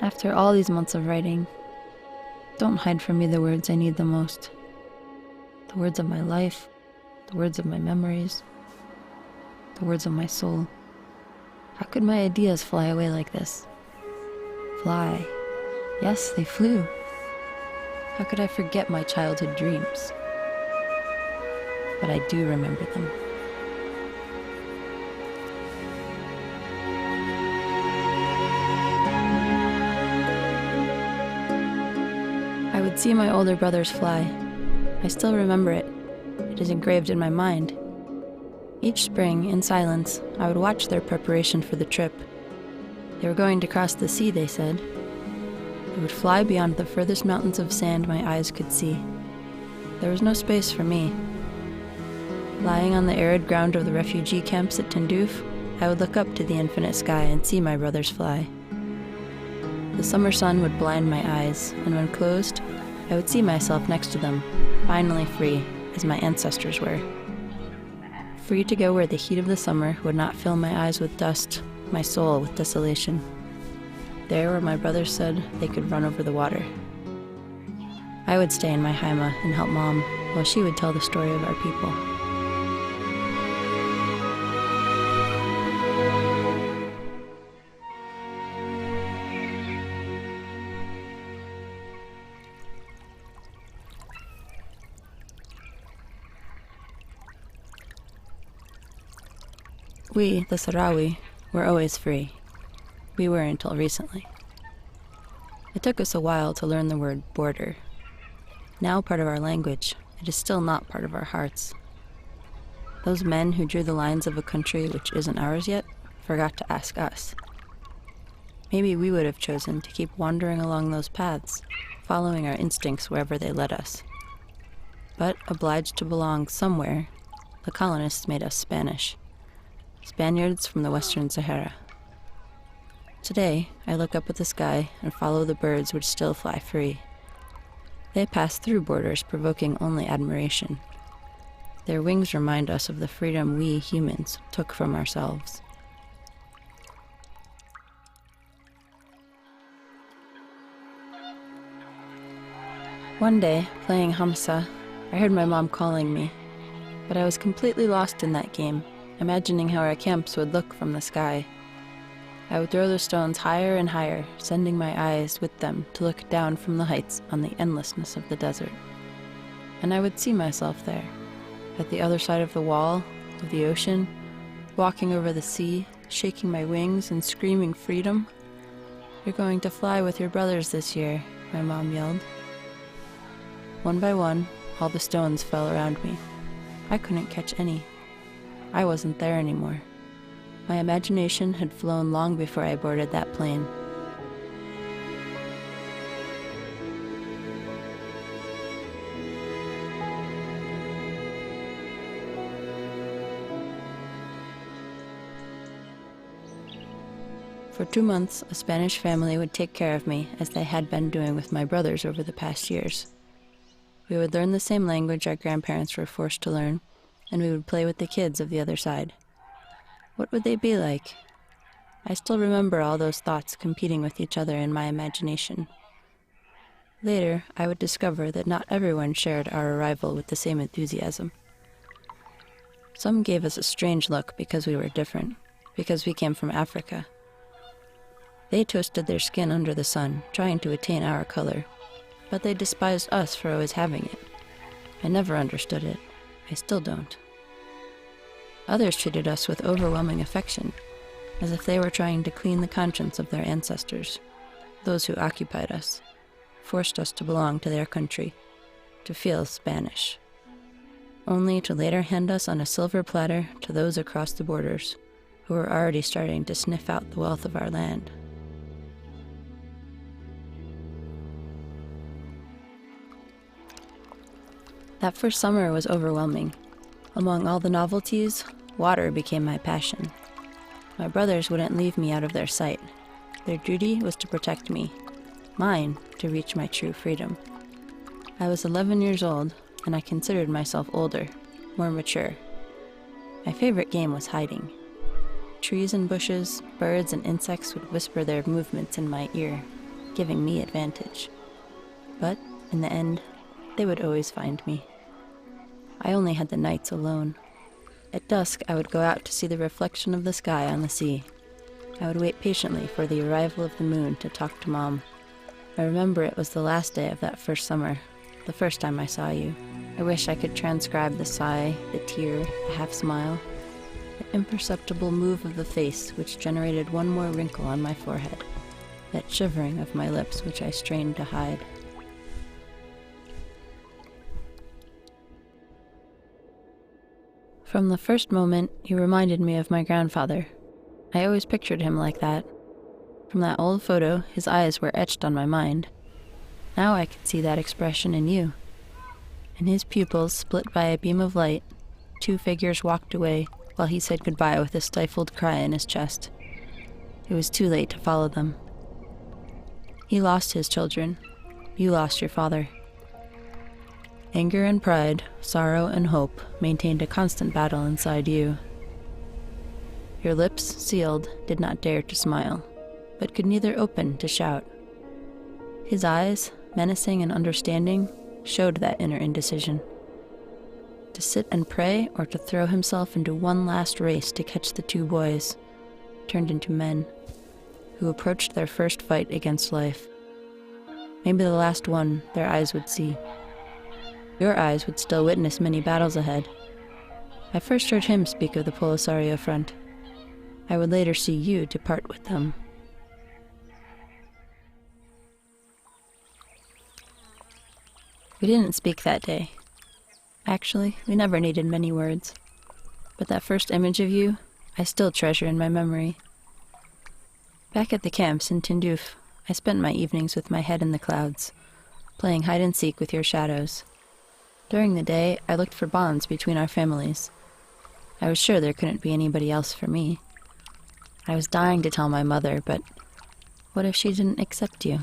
After all these months of writing, don't hide from me the words I need the most. The words of my life, the words of my memories, the words of my soul. How could my ideas fly away like this? Fly. Yes, they flew. How could I forget my childhood dreams? But I do remember them. I would see my older brothers fly. I still remember it. It is engraved in my mind. Each spring, in silence, I would watch their preparation for the trip. They were going to cross the sea, they said. They would fly beyond the furthest mountains of sand my eyes could see. There was no space for me. Lying on the arid ground of the refugee camps at Tindouf, I would look up to the infinite sky and see my brothers fly. The summer sun would blind my eyes, and when closed, I would see myself next to them, finally free, as my ancestors were. Free to go where the heat of the summer would not fill my eyes with dust, my soul with desolation. There where my brothers said they could run over the water. I would stay in my haima and help Mom, while she would tell the story of our people. We, the Sahrawi, were always free. We were until recently. It took us a while to learn the word border. Now part of our language, it is still not part of our hearts. Those men who drew the lines of a country which isn't ours yet forgot to ask us. Maybe we would have chosen to keep wandering along those paths, following our instincts wherever they led us. But obliged to belong somewhere, the colonists made us Spanish. Spaniards from the Western Sahara. Today, I look up at the sky and follow the birds which still fly free. They pass through borders provoking only admiration. Their wings remind us of the freedom we humans took from ourselves. One day, playing Hamsa, I heard my mom calling me, but I was completely lost in that game, imagining how our camps would look from the sky. I would throw the stones higher and higher, sending my eyes with them to look down from the heights on the endlessness of the desert. And I would see myself there, at the other side of the wall, of the ocean, walking over the sea, shaking my wings and screaming freedom. "You're going to fly with your brothers this year," my mom yelled. One by one, all the stones fell around me. I couldn't catch any. I wasn't there anymore. My imagination had flown long before I boarded that plane. For 2 months, a Spanish family would take care of me as they had been doing with my brothers over the past years. We would learn the same language our grandparents were forced to learn, and we would play with the kids of the other side. What would they be like? I still remember all those thoughts competing with each other in my imagination. Later, I would discover that not everyone shared our arrival with the same enthusiasm. Some gave us a strange look because we were different, because we came from Africa. They toasted their skin under the sun, trying to attain our color, but they despised us for always having it. I never understood it. I still don't. Others treated us with overwhelming affection, as if they were trying to clean the conscience of their ancestors, those who occupied us, forced us to belong to their country, to feel Spanish, only to later hand us on a silver platter to those across the borders, who were already starting to sniff out the wealth of our land. That first summer was overwhelming. Among all the novelties, water became my passion. My brothers wouldn't leave me out of their sight. Their duty was to protect me, mine to reach my true freedom. I was 11 years old, and I considered myself older, more mature. My favorite game was hiding. Trees and bushes, birds and insects would whisper their movements in my ear. giving me advantage. But, in the end, they would always find me. I only had the nights alone. At dusk, I would go out to see the reflection of the sky on the sea. I would wait patiently for the arrival of the moon to talk to Mom. I remember it was the last day of that first summer, the first time I saw you. I wish I could transcribe the sigh, the tear, the half-smile, the imperceptible move of the face which generated one more wrinkle on my forehead, that shivering of my lips which I strained to hide. From the first moment, you reminded me of my grandfather. I always pictured him like that. From that old photo, his eyes were etched on my mind. Now I could see that expression in you. In his pupils, split by a beam of light, two figures walked away while he said goodbye with a stifled cry in his chest. It was too late to follow them. He lost his children. You lost your father. Anger and pride, sorrow and hope maintained a constant battle inside you. Your lips, sealed, did not dare to smile, but could neither open to shout. His eyes, menacing and understanding, showed that inner indecision. To sit and pray or to throw himself into one last race to catch the two boys, turned into men, who approached their first fight against life. Maybe the last one their eyes would see. Your eyes would still witness many battles ahead. I first heard him speak of the Polisario front. I would later see you depart with them. We didn't speak that day. Actually, we never needed many words. But that first image of you, I still treasure in my memory. Back at the camps in Tindouf, I spent my evenings with my head in the clouds, playing hide and seek with your shadows. During the day, I looked for bonds between our families. I was sure there couldn't be anybody else for me. I was dying to tell my mother, but what if she didn't accept you?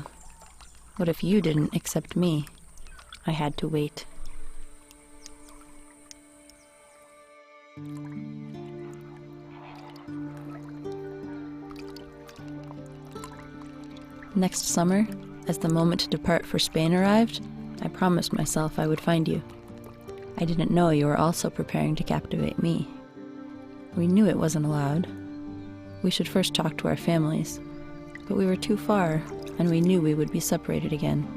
What if you didn't accept me? I had to wait. Next summer, as the moment to depart for Spain arrived, I promised myself I would find you. I didn't know you were also preparing to captivate me. We knew it wasn't allowed. We should first talk to our families, but we were too far, and we knew we would be separated again.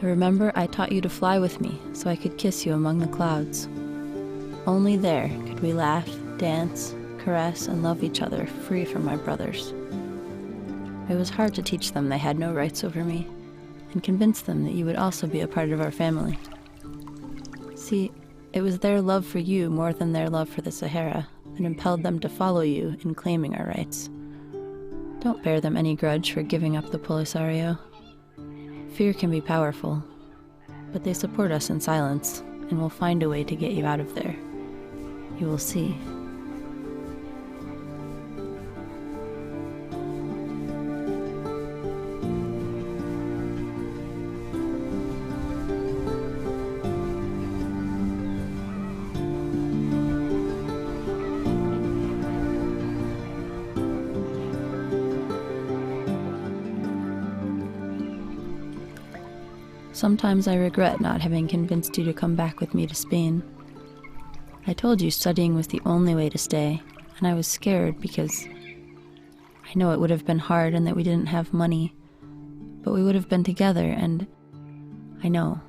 I remember I taught you to fly with me so I could kiss you among the clouds. Only there could we laugh, dance, caress, and love each other free from my brothers. It was hard to teach them they had no rights over me, and convince them that you would also be a part of our family. See, it was their love for you more than their love for the Sahara that impelled them to follow you in claiming our rights. Don't bear them any grudge for giving up the Polisario. Fear can be powerful, but they support us in silence and will find a way to get you out of there. You will see. Sometimes I regret not having convinced you to come back with me to Spain. I told you studying was the only way to stay, and I was scared because I know it would have been hard and that we didn't have money, but we would have been together, and I know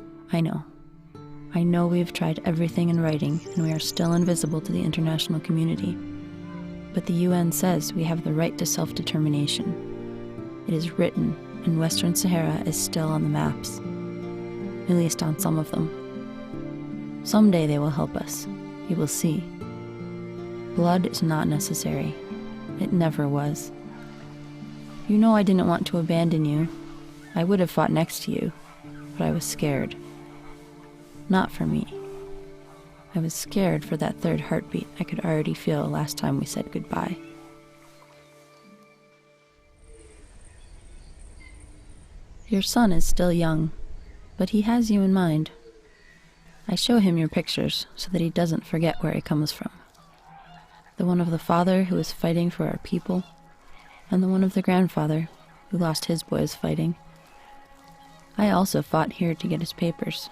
we've tried everything in writing and we are still invisible to the international community. But the UN says we have the right to self-determination. It is written, and Western Sahara is still on the maps. At least on some of them. Someday they will help us. You will see. Blood is not necessary. It never was. You know I didn't want to abandon you. I would have fought next to you, but I was scared. Not for me. I was scared for that third heartbeat I could already feel last time we said goodbye. Your son is still young, but he has you in mind. I show him your pictures so that he doesn't forget where he comes from. The one of the father who is fighting for our people, and the one of the grandfather who lost his boys fighting. I also fought here to get his papers.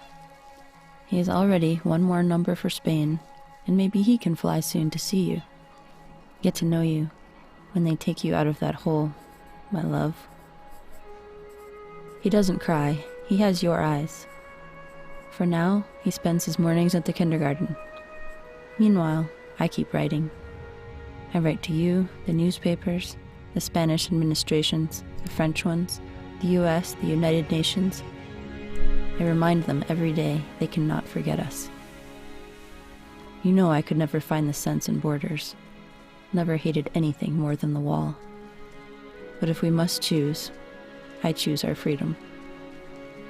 He is already one more number for Spain, and maybe he can fly soon to see you. Get to know you when they take you out of that hole, my love. He doesn't cry. He has your eyes. For now, he spends his mornings at the kindergarten. Meanwhile, I keep writing. I write to you, the newspapers, the Spanish administrations, the French ones, the US, the United Nations. I remind them every day they cannot forget us. You know I could never find the sense in borders. Never hated anything more than the wall. But if we must choose, I choose our freedom.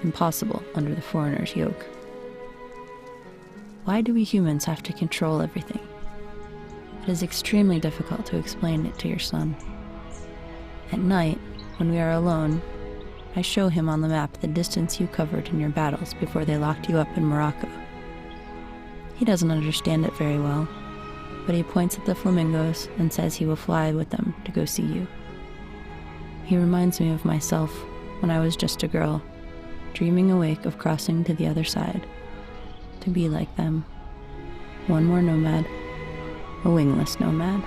Impossible under the foreigner's yoke. Why do we humans have to control everything? It is extremely difficult to explain it to your son. At night, when we are alone, I show him on the map the distance you covered in your battles before they locked you up in Morocco. He doesn't understand it very well, but he points at the flamingos and says he will fly with them to go see you. He reminds me of myself when I was just a girl, dreaming awake of crossing to the other side, to be like them. One more nomad, a wingless nomad.